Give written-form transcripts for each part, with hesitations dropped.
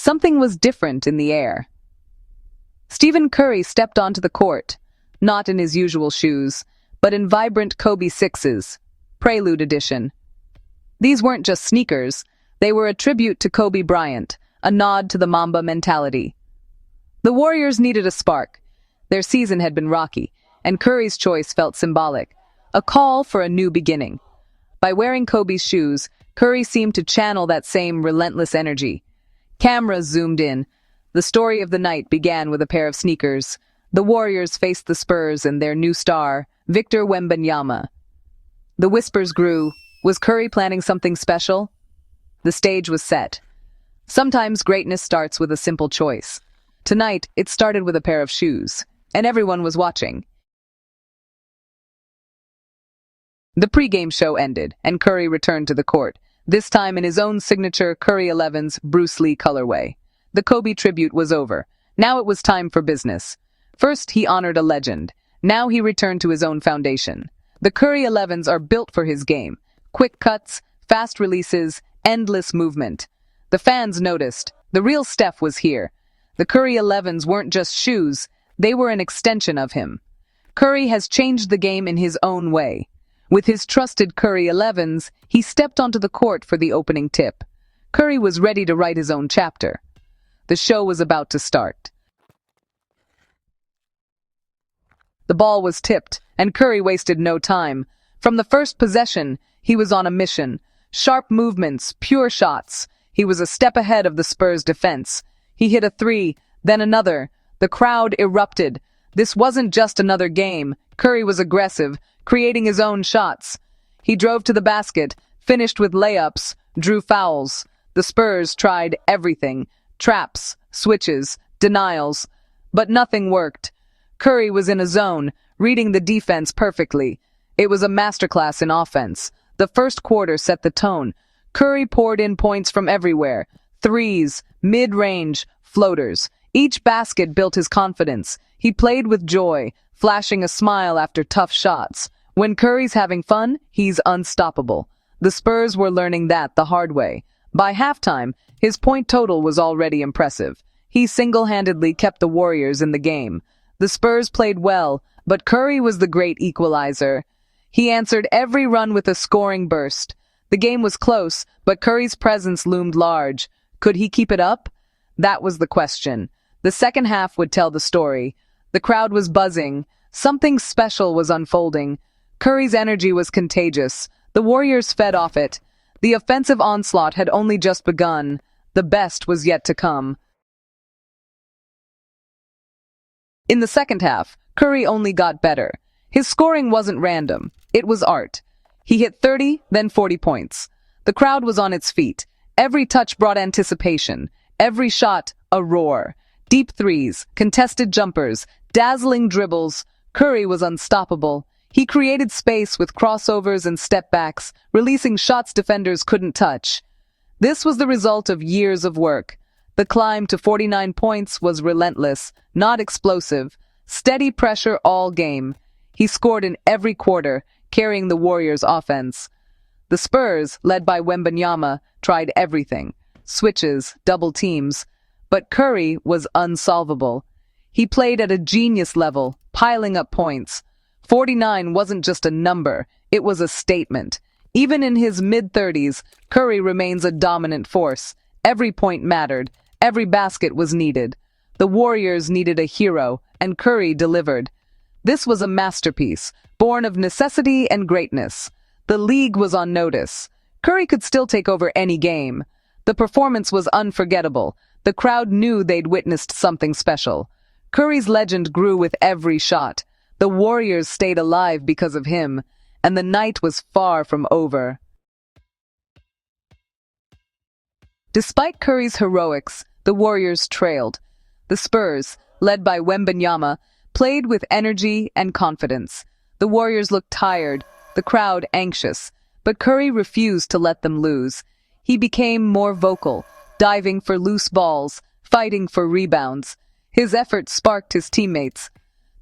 Something was different in the air. Stephen Curry stepped onto the court, not in his usual shoes, but in vibrant Kobe 6s, Prelude Edition. These weren't just sneakers, they were a tribute to Kobe Bryant, a nod to the Mamba mentality. The Warriors needed a spark. Their season had been rocky, and Curry's choice felt symbolic, a call for a new beginning. By wearing Kobe's shoes, Curry seemed to channel that same relentless energy. Cameras zoomed in. The story of the night began with a pair of sneakers. The Warriors faced the Spurs and their new star, Victorwembanyama. The whispers grew. Was Curry planning something special? The stage was set. Sometimes greatness starts with a simple choice. Tonight, it started with a pair of shoes, and everyone was watching. The pregame show ended, and Curry returned to the court, this time in his own signature Curry 11's Bruce Lee colorway. The Kobe tribute was over. Now it was time for business. First, he honored a legend. Now he returned to his own foundation. The Curry 11s are built for his game. Quick cuts, fast releases, endless movement. The fans noticed. The real Steph was here. The Curry 11s weren't just shoes, they were an extension of him. Curry has changed the game in his own way. With his trusted Curry 11s, he stepped onto the court for the opening tip. Curry was ready to write his own chapter. The show was about to start. The ball was tipped, and Curry wasted no time. From the first possession, he was on a mission. Sharp movements, pure shots. He was a step ahead of the Spurs' defense. He hit a three, then another. The crowd erupted. This wasn't just another game. Curry was aggressive, creating his own shots. He drove to the basket, finished with layups, drew fouls. The Spurs tried everything. Traps, switches, denials. But nothing worked. Curry was in a zone, reading the defense perfectly. It was a masterclass in offense. The first quarter set the tone. Curry poured in points from everywhere. Threes, mid-range, floaters. Each basket built his confidence. He played with joy, flashing a smile after tough shots. When Curry's having fun, he's unstoppable. The Spurs were learning that the hard way. By halftime, his point total was already impressive. He single-handedly kept the Warriors in the game. The Spurs played well, but Curry was the great equalizer. He answered every run with a scoring burst. The game was close, but Curry's presence loomed large. Could he keep it up? That was the question. The second half would tell the story. The crowd was buzzing. Something special was unfolding. Curry's energy was contagious. The Warriors fed off it. The offensive onslaught had only just begun. The best was yet to come. In the second half, Curry only got better. His scoring wasn't random. It was art. He hit 30, then 40 points. The crowd was on its feet. Every touch brought anticipation. Every shot, a roar. Deep threes, contested jumpers, dazzling dribbles. Curry was unstoppable. He created space with crossovers and step-backs, releasing shots defenders couldn't touch. This was the result of years of work. The climb to 49 points was relentless, not explosive. Steady pressure all game. He scored in every quarter, carrying the Warriors' offense. The Spurs, led by Wembanyama, tried everything. Switches, double teams. But Curry was unsolvable. He played at a genius level, piling up points. 49 wasn't just a number, it was a statement. Even in his mid-30s, Curry remains a dominant force. Every point mattered. Every basket was needed. The Warriors needed a hero, and Curry delivered. This was a masterpiece, born of necessity and greatness. The league was on notice. Curry could still take over any game. The performance was unforgettable. The crowd knew they'd witnessed something special. Curry's legend grew with every shot. The Warriors stayed alive because of him, and the night was far from over. Despite Curry's heroics, the Warriors trailed. The Spurs, led by Wembanyama, played with energy and confidence. The Warriors looked tired, the crowd anxious, but Curry refused to let them lose. He became more vocal, diving for loose balls, fighting for rebounds. His efforts sparked his teammates.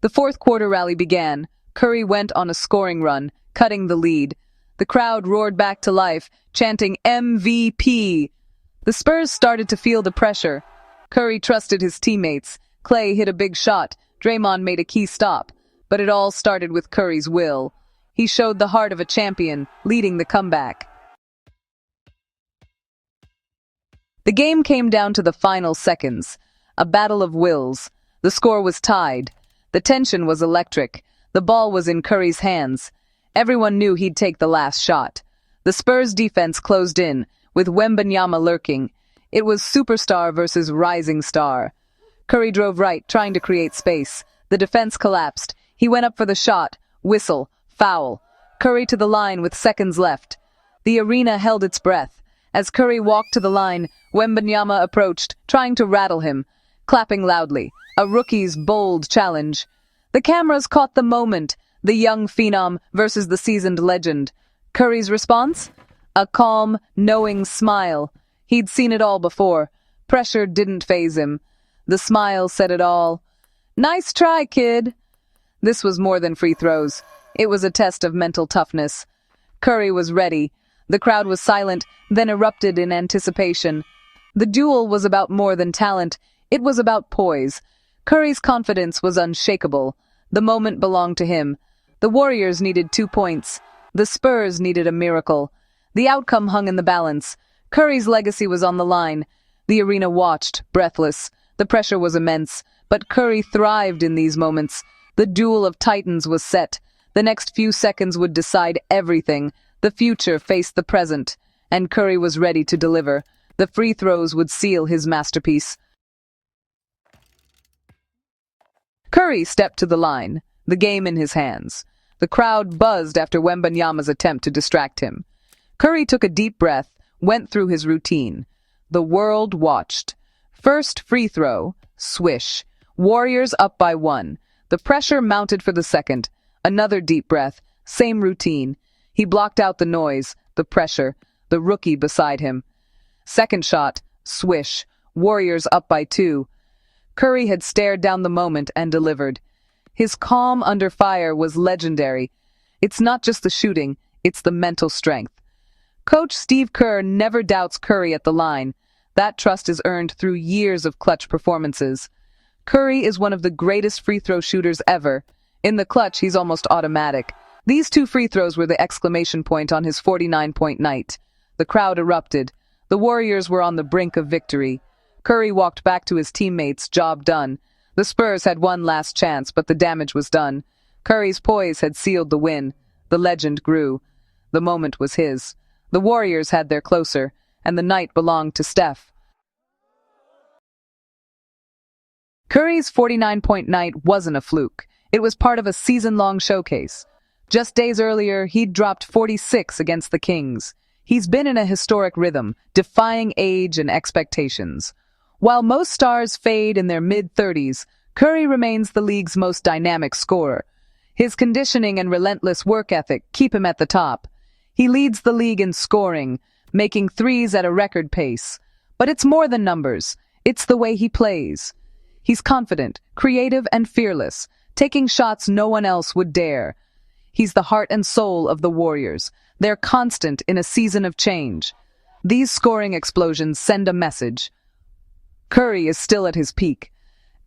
The fourth quarter rally began. Curry went on a scoring run, cutting the lead. The crowd roared back to life, chanting MVP. The Spurs started to feel the pressure. Curry trusted his teammates. Clay hit a big shot. Draymond made a key stop. But it all started with Curry's will. He showed the heart of a champion, leading the comeback. The game came down to the final seconds. A battle of wills. The score was tied. The tension was electric. The ball was in Curry's hands. Everyone knew he'd take the last shot. The Spurs defense closed in, with Wembanyama lurking. It was superstar versus rising star. Curry drove right, trying to create space. The defense collapsed. He went up for the shot. Whistle. Foul. Curry to the line with seconds left. The arena held its breath. As Curry walked to the line, Wembanyama approached, trying to rattle him, clapping loudly. A rookie's bold challenge. The cameras caught the moment. The young phenom versus the seasoned legend. Curry's response? A calm, knowing smile. He'd seen it all before. Pressure didn't faze him. The smile said it all. Nice try, kid. This was more than free throws. It was a test of mental toughness. Curry was ready. The crowd was silent, then erupted in anticipation. The duel was about more than talent. It was about poise. Curry's confidence was unshakable. The moment belonged to him. The Warriors needed 2 points. The Spurs needed a miracle. The outcome hung in the balance. Curry's legacy was on the line. The arena watched, breathless. The pressure was immense, but Curry thrived in these moments. The duel of titans was set. The next few seconds would decide everything. The future faced the present, and Curry was ready to deliver. The free throws would seal his masterpiece. Curry stepped to the line, the game in his hands. The crowd buzzed after Wembanyama's attempt to distract him. Curry took a deep breath, went through his routine. The world watched. First free throw, swish. Warriors up by 1. The pressure mounted for the second. Another deep breath, same routine. He blocked out the noise, the pressure, the rookie beside him. Second shot, swish. Warriors up by 2. Curry had stared down the moment and delivered. His calm under fire was legendary. It's not just the shooting, it's the mental strength. Coach Steve Kerr never doubts Curry at the line. That trust is earned through years of clutch performances. Curry is one of the greatest free throw shooters ever. In the clutch, he's almost automatic. These 2 free throws were the exclamation point on his 49-point night. The crowd erupted. The Warriors were on the brink of victory. Curry walked back to his teammates, job done. The Spurs had one last chance, but the damage was done. Curry's poise had sealed the win. The legend grew. The moment was his. The Warriors had their closer, and the night belonged to Steph. Curry's 49-point night wasn't a fluke. It was part of a season-long showcase. Just days earlier, he'd dropped 46 against the Kings. He's been in a historic rhythm, defying age and expectations. While most stars fade in their mid-30s, Curry remains the league's most dynamic scorer. His conditioning and relentless work ethic keep him at the top. He leads the league in scoring, making threes at a record pace. But it's more than numbers. It's the way he plays. He's confident, creative, and fearless, taking shots no one else would dare. He's the heart and soul of the Warriors. They're constant in a season of change. These scoring explosions send a message. Curry is still at his peak.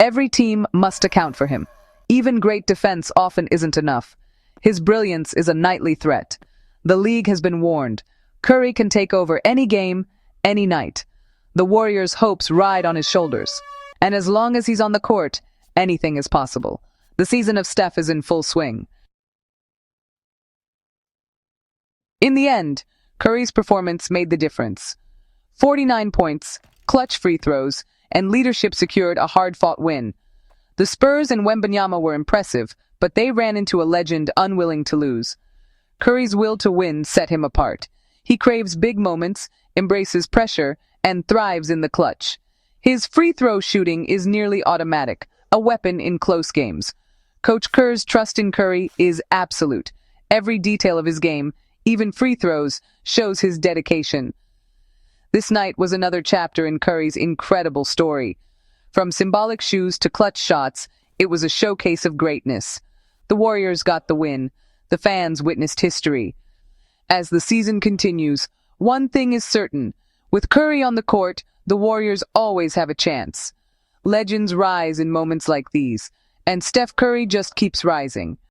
Every team must account for him. Even great defense often isn't enough. His brilliance is a nightly threat. The league has been warned. Curry can take over any game, any night. The Warriors' hopes ride on his shoulders. And as long as he's on the court, anything is possible. The season of Steph is in full swing. In the end, Curry's performance made the difference. 49 points, clutch free throws, and leadership secured a hard-fought win. The Spurs and Wembanyama were impressive, but they ran into a legend unwilling to lose. Curry's will to win set him apart. He craves big moments, embraces pressure, and thrives in the clutch. His free throw shooting is nearly automatic, a weapon in close games. Coach Kerr's trust in Curry is absolute. Every detail of his game, even free throws, shows his dedication. This night was another chapter in Curry's incredible story. From symbolic shoes to clutch shots, it was a showcase of greatness. The Warriors got the win. The fans witnessed history. As the season continues, one thing is certain. With Curry on the court, the Warriors always have a chance. Legends rise in moments like these, and Steph Curry just keeps rising.